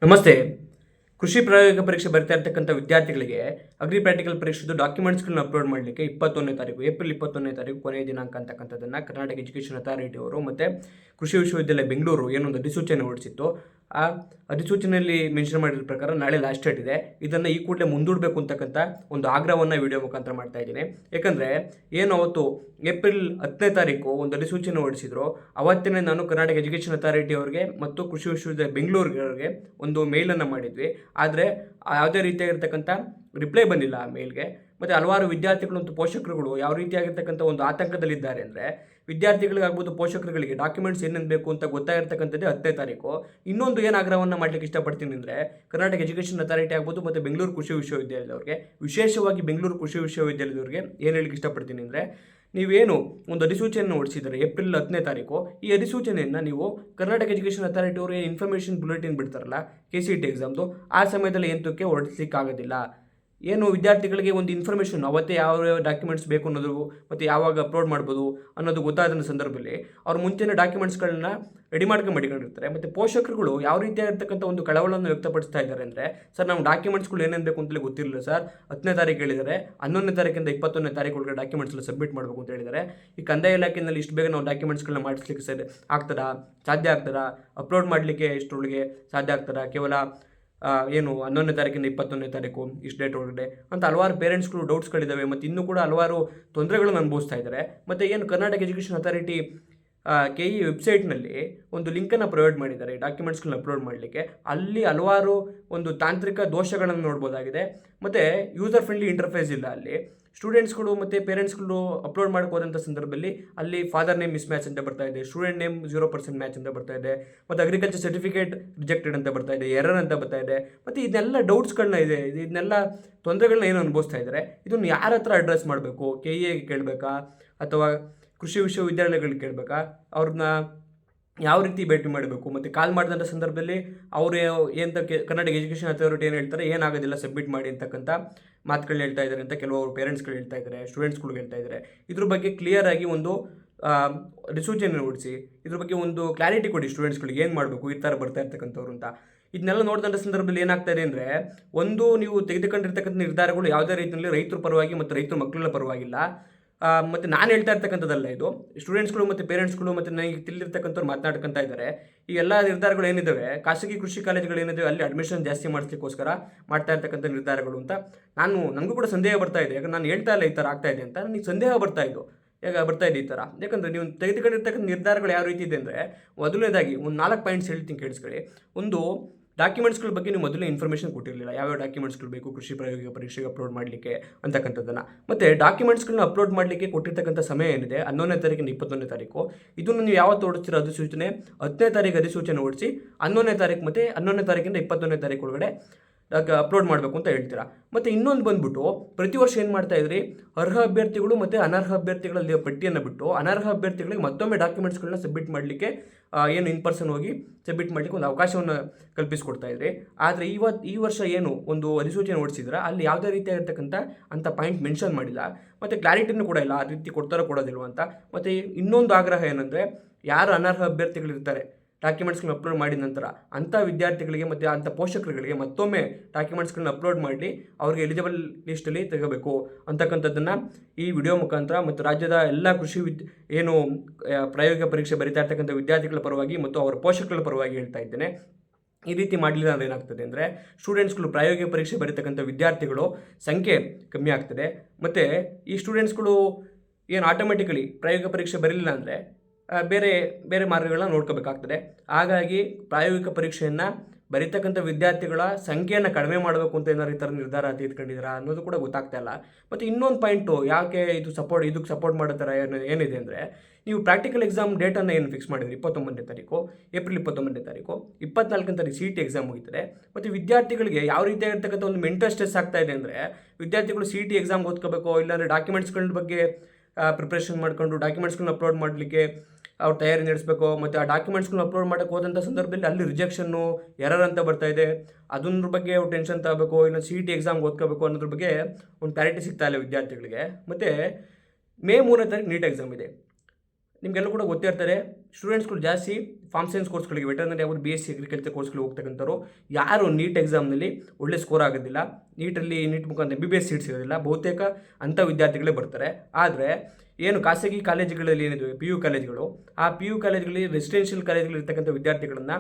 ನಮಸ್ತೆ. ಕೃಷಿ ಪ್ರಾಯೋಗಿಕ ಪರೀಕ್ಷೆ ಬರಿತಾ ಇರ್ತಕ್ಕಂಥ ವಿದ್ಯಾರ್ಥಿಗಳಿಗೆ ಅಗ್ರಿ ಪ್ರಾಕ್ಟಿಕಲ್ ಪರೀಕ್ಷೆದು ಡಾಕ್ಯುಮೆಂಟ್ಸ್ಗಳನ್ನ ಅಪ್ಲೋಡ್ ಮಾಡಲಿಕ್ಕೆ 21ನೇ ತಾರೀಕು ಏಪ್ರಿಲ್ 21ನೇ ತಾರೀಕು ಕೊನೆಯ ದಿನಾಂಕ ಅಂತಕ್ಕಂಥದ್ದನ್ನು ಕರ್ನಾಟಕ ಎಜುಕೇಷನ್ ಅಥಾರಿಟಿ ಅವರು ಮತ್ತು ಕೃಷಿ ವಿಶ್ವವಿದ್ಯಾಲಯ ಬೆಂಗಳೂರು ಏನೊಂದು ಅಧಿಸೂಚನೆ ಹೊರಡಿಸಿತ್ತು. ಆ ಅಧಿಸೂಚನೆಯಲ್ಲಿ ಮೆನ್ಷನ್ ಮಾಡಿರೋ ಪ್ರಕಾರ ನಾಳೆ ಲಾಸ್ಟ್ ಡೇಟ್ ಇದೆ. ಇದನ್ನು ಈ ಕೂಡಲೇ ಮುಂದೂಡಬೇಕು ಅಂತಕ್ಕಂಥ ಒಂದು ಆಗ್ರಹವನ್ನು ವಿಡಿಯೋ ಮುಖಾಂತರ ಮಾಡ್ತಾ ಇದ್ದೀನಿ. ಯಾಕಂದರೆ ಏನು ಅವತ್ತು ಏಪ್ರಿಲ್ 10ನೇ ತಾರೀಕು ಒಂದು ಅಧಿಸೂಚನೆ ಹೊರಡಿಸಿದ್ರು. ಅವತ್ತೇ ನಾನು ಕರ್ನಾಟಕ ಎಜುಕೇಷನ್ ಅಥಾರಿಟಿ ಅವರಿಗೆ ಮತ್ತು ಕೃಷಿ ವಿಶ್ವವಿದ್ಯಾಲಯ ಬೆಂಗಳೂರಿಗೆ ಒಂದು ಮೇಲನ್ನು ಮಾಡಿದ್ವಿ. ಆದರೆ ಯಾವುದೇ ರೀತಿಯಾಗಿರ್ತಕ್ಕಂಥ ರಿಪ್ಲೈ ಬಂದಿಲ್ಲ ಆ ಮೇಲ್ಗೆ. ಮತ್ತು ಹಲವಾರು ವಿದ್ಯಾರ್ಥಿಗಳು ಮತ್ತು ಪೋಷಕರುಗಳು ಯಾವ ರೀತಿಯಾಗಿರ್ತಕ್ಕಂಥ ಒಂದು ಆತಂಕದಲ್ಲಿದ್ದಾರೆ ಅಂದರೆ, ವಿದ್ಯಾರ್ಥಿಗಳಿಗಾಗ್ಬೋದು ಪೋಷಕರುಗಳಿಗೆ ಡಾಕ್ಯುಮೆಂಟ್ಸ್ ಏನೇನು ಬೇಕು ಅಂತ ಗೊತ್ತಾಗಿರ್ತಕ್ಕಂಥದ್ದೇ 10ನೇ ತಾರೀಕು. ಇನ್ನೊಂದು ಏನು ಆಗ್ರಹವನ್ನು ಮಾಡಲಿಕ್ಕೆ ಇಷ್ಟಪಡ್ತೀನಿ ಅಂದರೆ, ಕರ್ನಾಟಕ ಎಜುಕೇಷನ್ ಅಥಾರಿಟಿ ಆಗ್ಬೋದು ಮತ್ತು ಬೆಂಗಳೂರು ಕೃಷಿ ವಿಶ್ವವಿದ್ಯಾಲಯದವ್ರಿಗೆ, ವಿಶೇಷವಾಗಿ ಬೆಂಗಳೂರು ಕೃಷಿ ವಿಶ್ವವಿದ್ಯಾಲಯದವ್ರಿಗೆ ಏನು ಹೇಳಲಿಕ್ಕೆ ಇಷ್ಟಪಡ್ತೀನಿ ಅಂದರೆ, ನೀವೇನು ಒಂದು ಅಧಿಸೂಚನೆಯನ್ನು ಹೊರಡಿಸಿದ್ದಾರೆ ಏಪ್ರಿಲ್ 10ನೇ ತಾರೀಕು, ಈ ಅಧಿಸೂಚನೆಯನ್ನು ನೀವು ಕರ್ನಾಟಕ ಎಜುಕೇಷನ್ ಅಥಾರಿಟಿ ಅವರು ಇನ್ಫಾರ್ಮೇಷನ್ ಬುಲೆಟಿನ್ ಬಿಡ್ತಾರಲ್ಲ KCET ಎಕ್ಸಾಮ್ದು, ಆ ಸಮಯದಲ್ಲಿ ಎಂತಕ್ಕೆ ಹೊರಡಿಸ್ಲಿಕ್ಕಾಗೋದಿಲ್ಲ. ಏನು ವಿದ್ಯಾರ್ಥಿಗಳಿಗೆ ಒಂದು ಇನ್ಫಾರ್ಮೇಷನ್ ಅವತ್ತೇ ಯಾವ ಡಾಕ್ಯುಮೆಂಟ್ಸ್ ಬೇಕು ಅನ್ನೋದು ಮತ್ತು ಯಾವಾಗ ಅಪ್ಲೋಡ್ ಮಾಡ್ಬೋದು ಅನ್ನೋದು ಗೊತ್ತಾದ ಸಂದರ್ಭದಲ್ಲಿ ಅವ್ರು ಮುಂಚೆನೇ ಡಾಕ್ಯುಮೆಂಟ್ಸ್ಗಳನ್ನ ರೆಡಿ ಮಡಿಕೊಂಡಿರ್ತಾರೆ. ಮತ್ತು ಪೋಷಕರುಗಳು ಯಾವ ರೀತಿಯಾಗಿರ್ತಕ್ಕಂಥ ಒಂದು ಕಳವಳವನ್ನು ವ್ಯಕ್ತಪಡಿಸ್ತಾ ಇದ್ದಾರೆ ಅಂದರೆ, ಸರ್ ನಮ್ಮ ಡಾಕ್ಯುಮೆಂಟ್ಸ್ಗಳು ಏನೇನು ಬೇಕು ಅಂತಲೇ ಗೊತ್ತಿರಲಿಲ್ಲ ಸರ್, 10ನೇ ತಾರೀಕು ಹೇಳಿದ್ದಾರೆ, 11ನೇ ತಾರೀಕಿಂದ 21ನೇ ತಾರೀಕು ಒಳಗೆ ಡಾಕ್ಯುಮೆಂಟ್ಸ್ನ ಸಬ್ಮಿಟ್ ಮಾಡಬೇಕು ಅಂತ ಹೇಳಿದ್ದಾರೆ. ಈ ಕಂದಾಯ ಇಲಾಖೆಯಲ್ಲಿ ಇಷ್ಟು ಬೇಗ ನಾವು ಡಾಕ್ಯುಮೆಂಟ್ಸ್ಗಳನ್ನ ಮಾಡಿಸ್ಲಿಕ್ಕೆ ಸಾಧ್ಯ ಆಗ್ತದಾ, ಅಪ್ಲೋಡ್ ಮಾಡಲಿಕ್ಕೆ ಇಷ್ಟರೊಳಗೆ ಸಾಧ್ಯ ಆಗ್ತದಾ, ಕೇವಲ ಏನು 11ನೇ ತಾರೀಕಿಂದ 21ನೇ ತಾರೀಕು ಇಷ್ಟು ಡೇಟ್ ಒಳಗಡೆ ಅಂತ ಹಲವಾರು ಪೇರೆಂಟ್ಸ್ಗಳು ಡೌಟ್ಸ್ಗಳಿದ್ದಾವೆ. ಮತ್ತು ಇನ್ನೂ ಕೂಡ ಹಲವಾರು ತೊಂದರೆಗಳನ್ನು ಅನುಭವಿಸ್ತಾ ಇದ್ದಾರೆ. ಮತ್ತು ಏನು ಕರ್ನಾಟಕ ಎಜುಕೇಷನ್ ಅಥಾರಿಟಿ KE ವೆಬ್ಸೈಟ್ನಲ್ಲಿ ಒಂದು ಲಿಂಕನ್ನು ಪ್ರೊವೈಡ್ ಮಾಡಿದ್ದಾರೆ ಡಾಕ್ಯುಮೆಂಟ್ಸ್ಗಳನ್ನ ಅಪ್ಲೋಡ್ ಮಾಡಲಿಕ್ಕೆ. ಅಲ್ಲಿ ಹಲವಾರು ಒಂದು ತಾಂತ್ರಿಕ ದೋಷಗಳನ್ನು ನೋಡ್ಬೋದಾಗಿದೆ. ಮತ್ತು ಯೂಸರ್ ಫ್ರೆಂಡ್ಲಿ ಇಂಟರ್ಫೇಸ್ ಇಲ್ಲ ಅಲ್ಲಿ. ಸ್ಟೂಡೆಂಟ್ಸ್ಗಳು ಮತ್ತು ಪೇರೆಂಟ್ಸ್ಗಳು ಅಪ್ಲೋಡ್ ಮಾಡೋಕೆ ಹೋದಂಥ ಸಂದರ್ಭದಲ್ಲಿ ಅಲ್ಲಿ ಫಾದರ್ ನೇಮ್ ಮಿಸ್ ಮ್ಯಾಚ್ ಅಂತ ಬರ್ತಾ ಇದೆ, ಸ್ಟೂಡೆಂಟ್ ನೇಮ್ 0% ಮ್ಯಾಚ್ ಅಂತ ಬರ್ತಾ ಇದೆ, ಮತ್ತು ಅಗ್ರಿಕಲ್ಚರ್ ಸರ್ಟಿಫಿಕೇಟ್ ರಿಜೆಕ್ಟೆಡ್ ಅಂತ ಬರ್ತಾ ಇದೆ, ಎರರ್ ಅಂತ ಬರ್ತಾ ಇದೆ. ಮತ್ತು ಇದನ್ನೆಲ್ಲ ಡೌಟ್ಸ್ಗಳನ್ನ ಇದನ್ನೆಲ್ಲ ತೊಂದರೆಗಳನ್ನ ಏನು ಅನುಭವಿಸ್ತಾ ಇದ್ದಾರೆ, ಇದನ್ನು ಯಾರ ಹತ್ರ ಅಡ್ರೆಸ್ ಮಾಡಬೇಕು, KEಗೆ ಕೇಳಬೇಕಾ ಅಥವಾ ಕೃಷಿ ವಿಶ್ವವಿದ್ಯಾಲಯಗಳಿಗೆ ಕೇಳಬೇಕಾ, ಅವ್ರನ್ನ ಯಾವ ರೀತಿ ಭೇಟಿ ಮಾಡಬೇಕು, ಮತ್ತು ಕಾಲ್ ಮಾಡಿದಂಥ ಸಂದರ್ಭದಲ್ಲಿ ಅವರು ಕರ್ನಾಟಕ ಎಜುಕೇಷನ್ ಅಥಾರಿಟಿ ಏನು ಹೇಳ್ತಾರೆ, ಏನಾಗೋದಿಲ್ಲ ಸಬ್ಮಿಟ್ ಮಾಡಿ ಅಂತಕ್ಕಂಥ ಮಾತುಗಳನ್ನ ಹೇಳ್ತಾ ಇದ್ದಾರೆ ಅಂತ ಕೆಲವರು ಪೇರೆಂಟ್ಸ್ಗಳು ಹೇಳ್ತಾ ಇದ್ದಾರೆ, ಸ್ಟೂಡೆಂಟ್ಸ್ಗಳು ಹೇಳ್ತಾ ಇದ್ದಾರೆ. ಇದ್ರ ಬಗ್ಗೆ ಕ್ಲಿಯರ್ ಆಗಿ ಒಂದು ಅಧಿಸೂಚನೆ ಹೊರಡಿಸಿ ಇದ್ರ ಬಗ್ಗೆ ಒಂದು ಕ್ಲಾರಿಟಿ ಕೊಡಿ ಸ್ಟೂಡೆಂಟ್ಸ್ಗಳಿಗೆ, ಏನು ಮಾಡಬೇಕು ಈ ಥರ ಬರ್ತಾ ಇರ್ತಕ್ಕಂಥವ್ರು ಅಂತ. ಇದನ್ನೆಲ್ಲ ನೋಡಿದಂಥ ಸಂದರ್ಭದಲ್ಲಿ ಏನಾಗ್ತಾ ಇದೆ ಅಂದರೆ, ಒಂದು ನೀವು ತೆಗೆದುಕೊಂಡಿರ್ತಕ್ಕಂಥ ನಿರ್ಧಾರಗಳು ಯಾವುದೇ ರೀತಿಯಲ್ಲಿ ರೈತರ ಪರವಾಗಿ ಮತ್ತು ರೈತರ ಮಕ್ಕಳ ಪರವಾಗಿಲ್ಲ. ಮತ್ತು ನಾನು ಹೇಳ್ತಾ ಇರ್ತಕ್ಕಂಥದ್ದಲ್ಲ, ಇದು ಸ್ಟೂಡೆಂಟ್ಸ್ಗಳು ಮತ್ತು ಪೇರೆಂಟ್ಸ್ಗಳು ಮತ್ತು ನನಗೆ ತಿಳಿದಿರ್ತಕ್ಕಂಥವ್ರು ಮಾತನಾಡ್ಕೊತಾ ಇದ್ದಾರೆ. ಈ ಎಲ್ಲ ನಿರ್ಧಾರಗಳು ಏನಿದ್ದಾವೆ, ಖಾಸಗಿ ಕೃಷಿ ಕಾಲೇಜುಗಳು ಏನಿದ್ದಾವೆ ಅಲ್ಲಿ ಅಡ್ಮಿಷನ್ ಜಾಸ್ತಿ ಮಾಡಿಸ್ಲಿಕ್ಕೋಸ್ಕರ ಮಾಡ್ತಾ ಇರ್ತಕ್ಕಂಥ ನಿರ್ಧಾರಗಳು ಅಂತ ನನಗೂ ಕೂಡ ಸಂದೇಹ ಬರ್ತಾ ಇದೆ. ಯಾಕಂದ್ರೆ ನಾನು ಹೇಳ್ತಾ ಇಲ್ಲ ಈ ಥರ ಆಗ್ತಾ ಇದೆ ಅಂತ, ನನಗೆ ಸಂದೇಹ ಬರ್ತಾ ಇದೆ ಈ ಥರ. ಯಾಕಂದರೆ ನೀವು ತೆಗೆದುಕೊಂಡಿರ್ತಕ್ಕಂಥ ನಿರ್ಧಾರಗಳು ಯಾವ ರೀತಿ ಇದೆ ಅಂದರೆ, ಮೊದಲನೇದಾಗಿ ಒಂದು 4 ಪಾಯಿಂಟ್ಸ್ ಹೇಳ್ತೀನಿ ಕೇಳಿಸ್ಕೊಳ್ಳಿ. ಒಂದು, ಡಾಕ್ಯುಮೆಂಟ್ಸ್ಗಳ ಬಗ್ಗೆ ನೀವು ಮೊದಲೇ ಇನ್ಫಾರ್ಮೇಷನ್ ಕೊಟ್ಟಿರಲಿಲ್ಲ, ಯಾವ್ಯಾವ ಡಾಕ್ಯುಮೆಂಟ್ಸ್ಗಳು ಬೇಕು ಕೃಷಿ ಪ್ರಾಯೋಗಿಕ ಪರೀಕ್ಷೆಗೆ ಅಪ್ಲೋಡ್ ಮಾಡಲಿಕ್ಕೆ ಅಂತಕ್ಕಂಥದ್ದನ್ನು. ಮತ್ತು ಡಾಕ್ಯುಮೆಂಟ್ಸ್ಗಳನ್ನ ಅಪ್ಲೋಡ್ ಮಾಡಲಿಕ್ಕೆ ಕೊಟ್ಟಿರ್ತಕ್ಕಂಥ ಸಮಯ ಏನಿದೆ 11ನೇ ತಾರೀಕಿಂದ 21ನೇ ತಾರೀಕು, ಇದನ್ನು ನೀವು ಯಾವತ್ತು ಹೊರಡಿಸ್ತೀರೋ ಅಧಿಸೂಚನೆ 10ನೇ ತಾರೀಕು ಅಧಿಸೂಚನೆ ಹೊರಡಿಸಿ 11ನೇ ತಾರೀಕು ಮತ್ತು 11ನೇ ತಾರೀಕಿಂದ 21ನೇ ತಾರೀಕು ಒಳಗಡೆ ಅಪ್ಲೋಡ್ ಮಾಡಬೇಕು ಅಂತ ಹೇಳ್ತೀರಾ. ಮತ್ತು ಇನ್ನೊಂದು ಬಂದುಬಿಟ್ಟು, ಪ್ರತಿ ವರ್ಷ ಏನು ಮಾಡ್ತಾ ಇದ್ರಿ, ಅರ್ಹ ಅಭ್ಯರ್ಥಿಗಳು ಮತ್ತು ಅನರ್ಹ ಅಭ್ಯರ್ಥಿಗಳಲ್ಲಿ ಪಟ್ಟಿಯನ್ನು ಬಿಟ್ಟು ಅನರ್ಹ ಅಭ್ಯರ್ಥಿಗಳಿಗೆ ಮತ್ತೊಮ್ಮೆ ಡಾಕ್ಯುಮೆಂಟ್ಸ್ಗಳನ್ನ ಸಬ್ಮಿಟ್ ಮಾಡಲಿಕ್ಕೆ ಏನು ಇನ್ ಪರ್ಸನ್ ಹೋಗಿ ಸಬ್ಮಿಟ್ ಮಾಡಲಿಕ್ಕೆ ಒಂದು ಅವಕಾಶವನ್ನು ಕಲ್ಪಿಸ್ಕೊಡ್ತಾ ಇದ್ರಿ. ಆದರೆ ಈ ವರ್ಷ ಏನು ಒಂದು ಅಧಿಸೂಚನೆ ಹೊರಡಿಸಿದ್ರೆ ಅಲ್ಲಿ ಯಾವುದೇ ರೀತಿಯಾಗಿರ್ತಕ್ಕಂಥ ಅಂಥ ಪಾಯಿಂಟ್ ಮೆನ್ಷನ್ ಮಾಡಿಲ್ಲ, ಮತ್ತು ಕ್ಲಾರಿಟಿನೂ ಕೂಡ ಇಲ್ಲ, ಆ ರೀತಿ ಕೊಡೋದಿಲ್ವ ಅಂತ. ಮತ್ತು ಇನ್ನೊಂದು ಆಗ್ರಹ ಏನಂದರೆ, ಯಾರು ಅನರ್ಹ ಅಭ್ಯರ್ಥಿಗಳಿರ್ತಾರೆ ಡಾಕ್ಯುಮೆಂಟ್ಸ್ಗಳನ್ನ ಅಪ್ಲೋಡ್ ಮಾಡಿದ ನಂತರ, ಅಂಥ ವಿದ್ಯಾರ್ಥಿಗಳಿಗೆ ಮತ್ತು ಅಂಥ ಪೋಷಕರುಗಳಿಗೆ ಮತ್ತೊಮ್ಮೆ ಡಾಕ್ಯುಮೆಂಟ್ಸ್ಗಳನ್ನ ಅಪ್ಲೋಡ್ ಮಾಡಿ ಅವ್ರಿಗೆ ಎಲಿಜಿಬಲ್ ಲಿಸ್ಟಲ್ಲಿ ತೆಗೋಬೇಕು ಅಂತಕ್ಕಂಥದ್ದನ್ನು ಈ ವಿಡಿಯೋ ಮುಖಾಂತರ ಮತ್ತು ರಾಜ್ಯದ ಎಲ್ಲ ಕೃಷಿ ಏನು ಪ್ರಾಯೋಗಿಕ ಪರೀಕ್ಷೆ ಬರಿತಾ ಇರ್ತಕ್ಕಂಥ ವಿದ್ಯಾರ್ಥಿಗಳ ಪರವಾಗಿ ಮತ್ತು ಅವರ ಪೋಷಕರ ಪರವಾಗಿ ಹೇಳ್ತಾ ಇದ್ದೇನೆ. ಈ ರೀತಿ ಮಾಡಲಿಲ್ಲ ಅಂದರೆ ಏನಾಗ್ತದೆ ಅಂದರೆ, ಸ್ಟೂಡೆಂಟ್ಸ್ಗಳು ಪ್ರಾಯೋಗಿಕ ಪರೀಕ್ಷೆ ಬರೀತಕ್ಕಂಥ ವಿದ್ಯಾರ್ಥಿಗಳು ಸಂಖ್ಯೆ ಕಮ್ಮಿ ಆಗ್ತದೆ. ಮತ್ತು ಈ ಸ್ಟೂಡೆಂಟ್ಸ್ಗಳು ಏನು ಆಟೋಮೆಟಿಕಲಿ ಪ್ರಾಯೋಗಿಕ ಪರೀಕ್ಷೆ ಬರಲಿಲ್ಲ ಅಂದರೆ ಬೇರೆ ಬೇರೆ ಮಾರ್ಗಗಳನ್ನ ನೋಡ್ಕೋಬೇಕಾಗ್ತದೆ. ಹಾಗಾಗಿ ಪ್ರಾಯೋಗಿಕ ಪರೀಕ್ಷೆಯನ್ನು ಬರೀತಕ್ಕಂಥ ವಿದ್ಯಾರ್ಥಿಗಳ ಸಂಖ್ಯೆಯನ್ನು ಕಡಿಮೆ ಮಾಡಬೇಕು ಅಂತ ಏನಾದ್ರು ಈ ಥರ ನಿರ್ಧಾರ ತೆಗೆದುಕೊಂಡಿದ್ದೀರಾ ಅನ್ನೋದು ಕೂಡ ಗೊತ್ತಾಗ್ತಾ ಇಲ್ಲ. ಮತ್ತು ಇನ್ನೊಂದು ಪಾಯಿಂಟು, ಯಾಕೆ ಇದಕ್ಕೆ ಸಪೋರ್ಟ್ ಮಾಡೋ ಥರ ಏನಿದೆ ಅಂದರೆ, ನೀವು ಪ್ರಾಕ್ಟಿಕಲ್ ಎಕ್ಸಾಮ್ ಡೇಟನ್ನು ಏನು ಫಿಕ್ಸ್ ಮಾಡಿದ್ರಿ 29ನೇ ತಾರೀಕು, ಏಪ್ರಿಲ್ 29ನೇ ತಾರೀಕು, 24ನೇ ತಾರೀಕು CET ಎಕ್ಸಾಮ್ ಮುಗಿತಾರೆ. ಮತ್ತು ವಿದ್ಯಾರ್ಥಿಗಳಿಗೆ ಯಾವ ರೀತಿಯಾಗಿರ್ತಕ್ಕಂಥ ಒಂದು ಮೆಂಟಲ್ ಸ್ಟ್ರೆಸ್ ಆಗ್ತಾ ಇದೆ ಅಂದರೆ, ವಿದ್ಯಾರ್ಥಿಗಳು CET ಎಕ್ಸಾಮ್ ಓದ್ಕೋಬೇಕು, ಇಲ್ಲಾಂದರೆ ಡಾಕ್ಯುಮೆಂಟ್ಸ್ಗಳ ಬಗ್ಗೆ ಪ್ರಿಪ್ರೇಷನ್ ಮಾಡ್ಕೊಂಡು ಡಾಕ್ಯುಮೆಂಟ್ಸ್ಗಳನ್ನ ಅಪ್ಲೋಡ್ ಮಾಡಲಿಕ್ಕೆ ಅವ್ರು ತಯಾರಿ ನಡೆಸಬೇಕು. ಮತ್ತು ಆ ಡಾಕ್ಯುಮೆಂಟ್ಸ್ಗಳನ್ನ ಅಪ್ಲೋಡ್ ಮಾಡೋಕ್ಕೆ ಹೋದಂಥ ಸಂದರ್ಭದಲ್ಲಿ ಅಲ್ಲಿ ರಿಜೆಕ್ಷನ್ನು, ಎರರ್ ಅಂತ ಬರ್ತಾ ಇದೆ. ಅದನ್ನ ಬಗ್ಗೆ ಅವ್ರು ಟೆನ್ಷನ್ ತಗೋಬೇಕು, ಇನ್ನು CET ಎಕ್ಸಾಮ್ಗೆ ಓದ್ಕೋಬೇಕು ಅನ್ನೋದ್ರ ಬಗ್ಗೆ ಒಂದು ಕ್ಲಾರಿಟಿ ಸಿಗ್ತಾ ಇಲ್ಲ ವಿದ್ಯಾರ್ಥಿಗಳಿಗೆ. ಮತ್ತು ಮೇ 3ನೇ ತಾರೀಕು ನೀಟ್ ಎಕ್ಸಾಮ್ ಇದೆ. ನಿಮಗೆಲ್ಲ ಕೂಡ ಗೊತ್ತೇ ಇರ್ತಾರೆ, ಸ್ಟೂಡೆಂಟ್ಸ್ಗಳು ಜಾಸ್ತಿ ಫಾರ್ಮ್ ಸೈನ್ಸ್ ಕೋರ್ಸ್ಗಳಿಗೆ, ವೆಟರ್ನರಿ ಅವರು BSc ಅಗ್ರಿಕಲ್ಚರ್ ಕೋರ್ಸ್ಗಳಿಗೆ ಹೋಗ್ತಕ್ಕಂಥವ್ರು ಯಾರು ನೀಟ್ ಎಕ್ಸಾಮ್ನಲ್ಲಿ ಒಳ್ಳೆ ಸ್ಕೋರ್ ಆಗೋದಿಲ್ಲ, ನೀಟ್ ಮುಖಾಂತರ MBBS ಸೀಟ್ ಸಿಗೋದಿಲ್ಲ, ಬಹುತೇಕ ಅಂಥ ವಿದ್ಯಾರ್ಥಿಗಳೇ ಬರ್ತಾರೆ. ಆದರೆ ಏನು ಖಾಸಗಿ ಕಾಲೇಜುಗಳಲ್ಲಿ ಏನಿದೆ PU ಕಾಲೇಜುಗಳು, ಆ PU ಕಾಲೇಜುಗಳಲ್ಲಿ ರೆಸಿಡೆನ್ಷಿಯಲ್ ಕಾಲೇಜುಗಳಲ್ಲಿ ಇರ್ತಕ್ಕಂಥ ವಿದ್ಯಾರ್ಥಿಗಳನ್ನು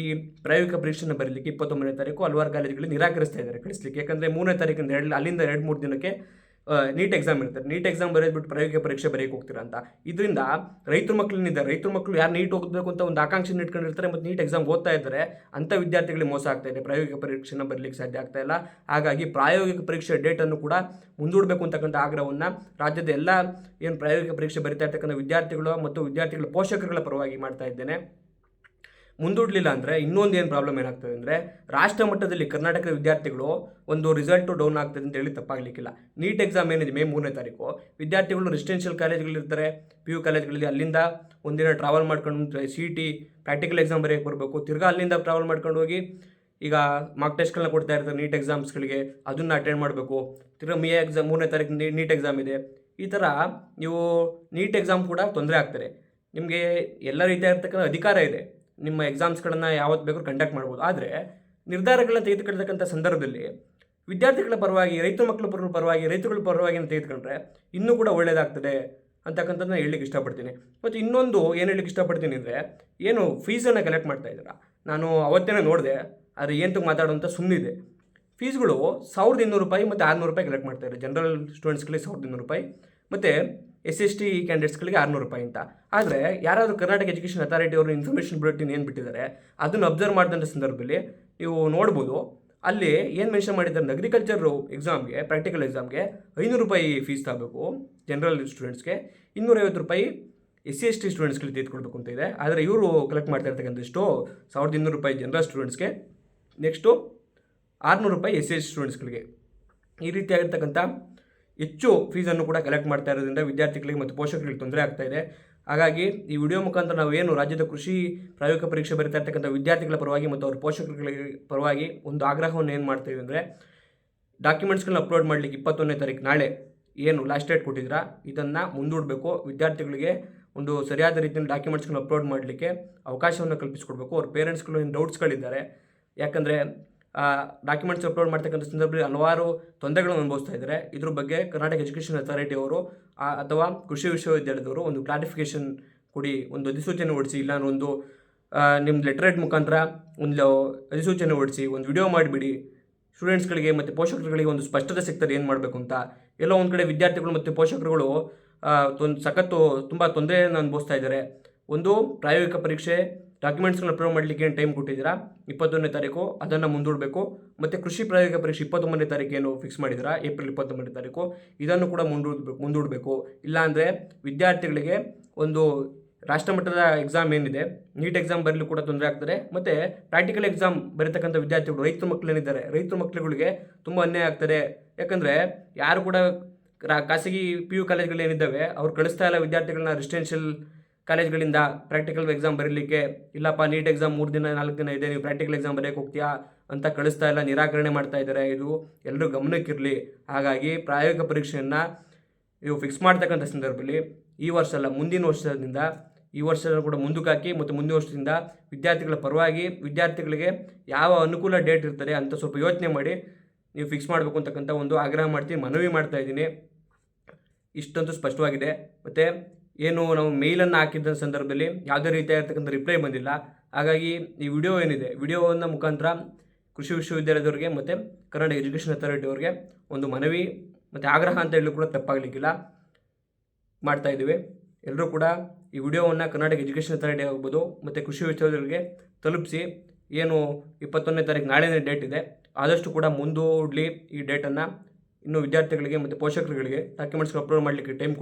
ಈ ಪ್ರಾಯೋಗಿಕ ಪರೀಕ್ಷೆನ ಬರೀಲಿಕ್ಕೆ 29ನೇ ತಾರೀಕು ಹಲವಾರು ಕಾಲೇಜುಗಳಲ್ಲಿ ನಿರಾಕರಿಸ್ತಾ ಇದ್ದಾರೆ ಕಳಿಸ್ಲಿಕ್ಕೆ. ಯಾಕಂದರೆ 3ನೇ ತಾರೀಕಿಂದ ಅಲ್ಲಿಂದ 2-3 ದಿನಕ್ಕೆ ನೀಟ್ ಎಕ್ಸಾಮ್ ಇರ್ತಾರೆ. ನೀಟ್ ಎಕ್ಸಾಮ್ ಬರೆದ್ಬಿಟ್ಟು ಪ್ರಾಯೋಗಿಕ ಪರೀಕ್ಷೆ ಬರೆಯಕ್ಕೆ ಹೋಗ್ತೀರಾ ಅಂತ. ಇದರಿಂದ ರೈತರ ಮಕ್ಕಳು ಯಾರು ನೀಟ್ ಓದಬೇಕು ಅಂತ ಒಂದು ಆಕಾಂಕ್ಷೆ ಇಟ್ಕೊಂಡಿರ್ತಾರೆ ಮತ್ತು ನೀಟ್ ಎಕ್ಸಾಮ್ ಓದ್ತಾ ಇದ್ದಾರೆ, ಅಂಥ ವಿದ್ಯಾರ್ಥಿಗಳಿಗೆ ಮೋಸ ಆಗ್ತಾ ಇದೆ. ಪ್ರಾಯೋಗಿಕ ಪರೀಕ್ಷೆನ ಬರಲಿಕ್ಕೆ ಸಾಧ್ಯ ಆಗ್ತಾ ಇಲ್ಲ. ಹಾಗಾಗಿ ಪ್ರಾಯೋಗಿಕ ಪರೀಕ್ಷೆ ಡೇಟನ್ನು ಕೂಡ ಮುಂದೂಡಬೇಕು ಅಂತಕ್ಕಂಥ ಆಗ್ರಹವನ್ನು ರಾಜ್ಯದ ಎಲ್ಲ ಏನು ಪ್ರಾಯೋಗಿಕ ಪರೀಕ್ಷೆ ಬರಿತಾ ಇರ್ತಕ್ಕಂಥ ವಿದ್ಯಾರ್ಥಿಗಳು ಮತ್ತು ವಿದ್ಯಾರ್ಥಿಗಳ ಪೋಷಕರುಗಳ ಪರವಾಗಿ ಮಾಡ್ತಾ ಇದ್ದೇನೆ. ಮುಂದೂಡಲಿಲ್ಲ ಅಂದರೆ ಇನ್ನೊಂದು ಏನು ಪ್ರಾಬ್ಲಮ್ ಏನಾಗ್ತದೆ ಅಂದರೆ, ರಾಷ್ಟ್ರ ಮಟ್ಟದಲ್ಲಿ ಕರ್ನಾಟಕದ ವಿದ್ಯಾರ್ಥಿಗಳು ಒಂದು ರಿಸಲ್ಟು ಡೌನ್ ಆಗ್ತದೆ ಅಂತ ಹೇಳಿ ತಪ್ಪಾಗಲಿಕ್ಕಿಲ್ಲ. ನೀಟ್ ಎಕ್ಸಾಮ್ ಏನಿದೆ ಮೇ 3ನೇ ತಾರೀಕು, ವಿದ್ಯಾರ್ಥಿಗಳು ರೆಸಿಡೆನ್ಷಿಯಲ್ ಕಾಲೇಜುಗಳಿರ್ತಾರೆ, PU ಕಾಲೇಜುಗಳಲ್ಲಿ, ಅಲ್ಲಿಂದ ಒಂದಿನ ಟ್ರಾವೆಲ್ ಮಾಡ್ಕೊಂಡು CET ಪ್ರಾಕ್ಟಿಕಲ್ ಎಕ್ಸಾಮ್ ಬರೆಯೋಕ್ಕೆ ಬರಬೇಕು, ತಿರ್ಗಾ ಅಲ್ಲಿಂದ ಟ್ರಾವೆಲ್ ಮಾಡ್ಕೊಂಡು ಹೋಗಿ ಈಗ ಮಾರ್ಕ್ ಟೆಸ್ಟ್ಗಳನ್ನ ಕೊಡ್ತಾ ಇರ್ತಾರೆ ನೀಟ್ ಎಕ್ಸಾಮ್ಸ್ಗಳಿಗೆ, ಅದನ್ನು ಅಟೆಂಡ್ ಮಾಡಬೇಕು. ತಿರ್ಗಾ 3ನೇ ತಾರೀಕು ನೀಟ್ ಎಕ್ಸಾಮ್ ಇದೆ. ಈ ಥರ ನೀವು ನೀಟ್ ಎಕ್ಸಾಮ್ ಕೂಡ ತೊಂದರೆ ಆಗ್ತಾರೆ. ನಿಮಗೆ ಎಲ್ಲ ರೀತಿಯಾಗಿರ್ತಕ್ಕಂಥ ಅಧಿಕಾರ ಇದೆ, ನಿಮ್ಮ ಎಕ್ಸಾಮ್ಸ್ಗಳನ್ನು ಯಾವತ್ತು ಬೇಕಾದ್ರೂ ಕಂಡಕ್ಟ್ ಮಾಡ್ಬೋದು. ಆದರೆ ನಿರ್ಧಾರಗಳನ್ನ ತೆಗೆದುಕೊಳ್ತಕ್ಕಂಥ ಸಂದರ್ಭದಲ್ಲಿ ವಿದ್ಯಾರ್ಥಿಗಳ ಪರವಾಗಿ, ರೈತರ ಪರವಾಗಿ ತೆಗೆದುಕೊಂಡ್ರೆ ಇನ್ನೂ ಕೂಡ ಒಳ್ಳೆಯದಾಗ್ತದೆ ಅಂತಕ್ಕಂಥದ್ದನ್ನ ಹೇಳಲಿಕ್ಕೆ ಇಷ್ಟಪಡ್ತೀನಿ. ಮತ್ತು ಇನ್ನೊಂದು ಏನು ಹೇಳಲಿಕ್ಕೆ ಇಷ್ಟಪಡ್ತೀನಿ ಅಂದರೆ, ಏನು ಫೀಸನ್ನು ಕಲೆಕ್ಟ್ ಮಾಡ್ತಾ ಇದ್ದೀರಾ, ನಾನು ಅವತ್ತೇನೆ ನೋಡಿದೆ, ಆದರೆ ಏನಂತಕ್ಕೆ ಮಾತಾಡೋಂಥ ಸುಮ್ಮನಿದೆ. ಫೀಸ್ಗಳು ₹1,200 ಮತ್ತು ₹600 ಕಲೆಕ್ಟ್ ಮಾಡ್ತಾಯಿದ್ದಾರೆ. ಜನರಲ್ ಸ್ಟೂಡೆಂಟ್ಸ್ಗಳಿಗೆ ₹1,200 ಮತ್ತು SST ಕ್ಯಾಂಡಿಡೇಟ್ಸ್ಗಳಿಗೆ ₹600 ಅಂತ. ಆದರೆ ಯಾರಾದರೂ ಕರ್ನಾಟಕ ಎಜುಕೇಷನ್ ಅಥಾರಿಟಿ ಅವರು ಇನ್ಫಾರ್ಮೇಷನ್ ಬುಲೆಟಿನ್ ಏನು ಬಿಟ್ಟಿದ್ದಾರೆ ಅದನ್ನು ಅಬ್ಸರ್ವ್ ಮಾಡಿದಂಥ ಸಂದರ್ಭದಲ್ಲಿ ನೀವು ನೋಡ್ಬೋದು, ಅಲ್ಲಿ ಏನು ಮೆನ್ಷನ್ ಮಾಡಿದ್ದಾರೆ, ಅಗ್ರಿಕಲ್ಚರ್ ಎಕ್ಸಾಮ್ಗೆ, ಪ್ರಾಕ್ಟಿಕಲ್ ಎಕ್ಸಾಮ್ಗೆ ₹500 ಫೀಸ್ ತಗೋಬೇಕು ಜನರಲ್ ಸ್ಟೂಡೆಂಟ್ಸ್ಗೆ, ₹250 SC/ST ಸ್ಟೂಡೆಂಟ್ಸ್ಗಳಿಗೆ ತೆಗೆದುಕೊಳ್ಬೇಕು ಅಂತ ಇದೆ. ಆದರೆ ಇವರು ಕಲೆಕ್ಟ್ ಮಾಡ್ತಾ ಇರ್ತಕ್ಕಂಥಷ್ಟು ₹1,200 ಜನರಲ್ ಸ್ಟೂಡೆಂಟ್ಸ್ಗೆ, ನೆಕ್ಸ್ಟು ₹600 SC/ST ಸ್ಟೂಡೆಂಟ್ಸ್ಗಳಿಗೆ. ಈ ರೀತಿಯಾಗಿರ್ತಕ್ಕಂಥ ಹೆಚ್ಚು ಫೀಸನ್ನು ಕೂಡ ಕಲೆಕ್ಟ್ ಮಾಡ್ತಾ ಇರೋದ್ರಿಂದ ವಿದ್ಯಾರ್ಥಿಗಳಿಗೆ ಮತ್ತು ಪೋಷಕರಿಗೆ ತೊಂದರೆ ಆಗ್ತಾ ಇದೆ. ಹಾಗಾಗಿ ಈ ವಿಡಿಯೋ ಮುಖಾಂತರ ನಾವೇನು ರಾಜ್ಯದ ಕೃಷಿ ಪ್ರಾಯೋಗಿಕ ಪರೀಕ್ಷೆ ಬರೀತಾ ಇರ್ತಕ್ಕಂಥ ವಿದ್ಯಾರ್ಥಿಗಳ ಪರವಾಗಿ ಮತ್ತು ಅವ್ರ ಪೋಷಕರುಗಳಿಗೆ ಪರವಾಗಿ ಒಂದು ಆಗ್ರಹವನ್ನು ಏನು ಮಾಡ್ತೀವಿ ಅಂದರೆ, ಡಾಕ್ಯುಮೆಂಟ್ಸ್ಗಳನ್ನ ಅಪ್ಲೋಡ್ ಮಾಡಲಿಕ್ಕೆ 21ನೇ ತಾರೀಕು ನಾಳೆ ಏನು ಲಾಸ್ಟ್ ಡೇಟ್ ಕೊಟ್ಟಿದ್ದೀರಾ, ಇದನ್ನು ಮುಂದೂಡಬೇಕು. ವಿದ್ಯಾರ್ಥಿಗಳಿಗೆ ಒಂದು ಸರಿಯಾದ ರೀತಿಯಲ್ಲಿ ಡಾಕ್ಯುಮೆಂಟ್ಸ್ಗಳನ್ನ ಅಪ್ಲೋಡ್ ಮಾಡಲಿಕ್ಕೆ ಅವಕಾಶವನ್ನು ಕಲ್ಪಿಸಿಕೊಡ್ಬೇಕು. ಅವ್ರ ಪೇರೆಂಟ್ಸ್ಗಳು ಏನು ಡೌಟ್ಸ್ಗಳಿದ್ದಾರೆ, ಯಾಕಂದರೆ ಡಾಕ್ಯುಮೆಂಟ್ಸ್ ಅಪ್ಲೋಡ್ ಮಾಡ್ತಕ್ಕಂಥ ಸಂದರ್ಭದಲ್ಲಿ ಹಲವಾರು ತೊಂದರೆಗಳನ್ನು ಅನುಭವಿಸ್ತಾ ಇದ್ದಾರೆ. ಇದ್ರ ಬಗ್ಗೆ ಕರ್ನಾಟಕ ಎಜುಕೇಷನ್ ಅಥಾರಿಟಿ ಅವರು ಅಥವಾ ಕೃಷಿ ವಿಶ್ವವಿದ್ಯಾಲಯದವರು ಒಂದು ಕ್ಲಾರಿಫಿಕೇಷನ್ ಕೊಡಿ, ಒಂದು ಅಧಿಸೂಚನೆ ಹೊರಡಿಸಿ, ಇಲ್ಲ ಒಂದು ನಿಮ್ಮ ಲೆಟರೇಟ್ ಮುಖಾಂತರ ಒಂದು ಅಧಿಸೂಚನೆ ಹೊರಡಿಸಿ, ಒಂದು ವಿಡಿಯೋ ಮಾಡಿಬಿಡಿ. ಸ್ಟೂಡೆಂಟ್ಸ್ಗಳಿಗೆ ಮತ್ತು ಪೋಷಕರುಗಳಿಗೆ ಒಂದು ಸ್ಪಷ್ಟತೆ ಸಿಗ್ತದೆ ಏನು ಮಾಡಬೇಕು ಅಂತ. ಎಲ್ಲೋ ಒಂದು ಕಡೆ ವಿದ್ಯಾರ್ಥಿಗಳು ಮತ್ತು ಪೋಷಕರುಗಳು ತುಂಬ ತೊಂದರೆಯನ್ನು ಅನುಭವಿಸ್ತಾ ಇದ್ದಾರೆ. ಒಂದು ಪ್ರಾಯೋಗಿಕ ಪರೀಕ್ಷೆ ಡಾಕ್ಯುಮೆಂಟ್ಸ್ಗಳನ್ನ ಅಪ್ಲೋಡ್ ಮಾಡಲಿಕ್ಕೆ ಏನು ಟೈಮ್ ಕೊಟ್ಟಿದ್ದೀರಾ 21ನೇ ತಾರೀಕು, ಅದನ್ನು ಮುಂದೂಡಬೇಕು. ಮತ್ತು ಕೃಷಿ ಪ್ರಾಯೋಗಿಕ ಪರೀಕ್ಷೆ 29ನೇ ತಾರೀಕು ಏನು ಫಿಕ್ಸ್ ಮಾಡಿದ್ದೀರಾ, ಏಪ್ರಿಲ್ 29ನೇ ತಾರೀಕು, ಇದನ್ನು ಕೂಡ ಮುಂದೂಡಬೇಕು. ಇಲ್ಲಾಂದರೆ ವಿದ್ಯಾರ್ಥಿಗಳಿಗೆ ಒಂದು ರಾಷ್ಟ್ರಮಟ್ಟದ ಎಕ್ಸಾಮ್ ಏನಿದೆ, ನೀಟ್ ಎಕ್ಸಾಮ್ ಬರಲಿಕ್ಕೆ ಕೂಡ ತೊಂದರೆ ಆಗ್ತದೆ. ಮತ್ತು ಪ್ರಾಕ್ಟಿಕಲ್ ಎಕ್ಸಾಮ್ ಬರೀತಕ್ಕಂಥ ವಿದ್ಯಾರ್ಥಿಗಳು, ರೈತರ ಮಕ್ಕಳೇನಿದ್ದಾರೆ, ರೈತರ ಮಕ್ಕಳುಗಳಿಗೆ ತುಂಬ ಅನ್ಯಾಯ ಆಗ್ತದೆ. ಯಾಕಂದರೆ ಯಾರು ಕೂಡ ಖಾಸಗಿ PU ಕಾಲೇಜ್ಗಳೇನಿದ್ದಾವೆ ಅವ್ರು ಕಳಿಸ್ತಾ ಇಲ್ಲ ವಿದ್ಯಾರ್ಥಿಗಳನ್ನ ರೆಸಿಡೆನ್ಷಿಯಲ್ ಕಾಲೇಜ್ಗಳಿಂದ ಪ್ರಾಕ್ಟಿಕಲ್ ಎಕ್ಸಾಮ್ ಬರೀಲಿಕ್ಕೆ. ಇಲ್ಲಪ್ಪ ನೀಟ್ ಎಕ್ಸಾಮ್ 3 ದಿನ 4 ದಿನ ಇದೆ, ನೀವು ಪ್ರಾಕ್ಟಿಕಲ್ ಎಕ್ಸಾಮ್ ಬರೆಯೋಕ್ಕೆ ಹೋಗ್ತೀಯಾ ಅಂತ ಕಳಿಸ್ತಾ ಇಲ್ಲ, ನಿರಾಕರಣೆ ಮಾಡ್ತಾ ಇದ್ದಾರೆ. ಇದು ಎಲ್ಲರೂ ಗಮನಕ್ಕಿರಲಿ. ಹಾಗಾಗಿ ಪ್ರಾಯೋಗಿಕ ಪರೀಕ್ಷೆಯನ್ನು ನೀವು ಫಿಕ್ಸ್ ಮಾಡ್ತಕ್ಕಂಥ ಸಂದರ್ಭದಲ್ಲಿ ಈ ವರ್ಷ ಅಲ್ಲ, ಮುಂದಿನ ವರ್ಷದಿಂದ, ಈ ವರ್ಷ ಕೂಡ ಮುಂದಕ್ಕೆ ಹಾಕಿ ಮತ್ತು ಮುಂದಿನ ವರ್ಷದಿಂದ ವಿದ್ಯಾರ್ಥಿಗಳ ಪರವಾಗಿ ವಿದ್ಯಾರ್ಥಿಗಳಿಗೆ ಯಾವ ಅನುಕೂಲ ಡೇಟ್ ಇರ್ತದೆ ಅಂತ ಸ್ವಲ್ಪ ಯೋಚನೆ ಮಾಡಿ ನೀವು ಫಿಕ್ಸ್ ಮಾಡಬೇಕು ಅಂತಕ್ಕಂಥ ಒಂದು ಆಗ್ರಹ ಮಾಡ್ತೀನಿ, ಮನವಿ ಮಾಡ್ತಾ ಇದ್ದೀನಿ. ಇಷ್ಟಂತೂ ಸ್ಪಷ್ಟವಾಗಿದೆ. ಮತ್ತು ಏನು ನಾವು ಮೇಲನ್ನು ಹಾಕಿದ್ದ ಸಂದರ್ಭದಲ್ಲಿ ಯಾವುದೇ ರೀತಿಯಾಗಿರ್ತಕ್ಕಂಥ ರಿಪ್ಲೈ ಬಂದಿಲ್ಲ. ಹಾಗಾಗಿ ಈ ವಿಡಿಯೋ ಏನಿದೆ, ವಿಡಿಯೋವನ್ನು ಮುಖಾಂತರ ಕೃಷಿ ವಿಶ್ವವಿದ್ಯಾಲಯದವ್ರಿಗೆ ಮತ್ತು ಕರ್ನಾಟಕ ಎಜುಕೇಷನ್ ಅಥಾರಿಟಿ ಅವ್ರಿಗೆ ಒಂದು ಮನವಿ ಮತ್ತು ಆಗ್ರಹ ಅಂತ ಹೇಳಿ ಕೂಡ ತಪ್ಪಾಗಲಿಕ್ಕಿಲ್ಲ, ಮಾಡ್ತಾ ಇದ್ದೀವಿ. ಎಲ್ಲರೂ ಕೂಡ ಈ ವಿಡಿಯೋವನ್ನು ಕರ್ನಾಟಕ ಎಜುಕೇಷನ್ ಅಥಾರಿಟಿ ಆಗ್ಬೋದು ಮತ್ತು ಕೃಷಿ ವಿಶ್ವವಿದ್ಯಾಲಯಗಳಿಗೆ ತಲುಪಿಸಿ. ಏನು 21ನೇ ತಾರೀಕು ನಾಳೆನೇ ಡೇಟ್ ಇದೆ, ಆದಷ್ಟು ಕೂಡ ಮುಂದೂಡಲಿ ಈ ಡೇಟನ್ನು. ಇನ್ನು ವಿದ್ಯಾರ್ಥಿಗಳಿಗೆ ಮತ್ತು ಪೋಷಕರುಗಳಿಗೆ ಡಾಕ್ಯುಮೆಂಟ್ಸ್ಗೆ ಅಪ್ಲೋಡ್ ಮಾಡಲಿಕ್ಕೆ ಟೈಮ್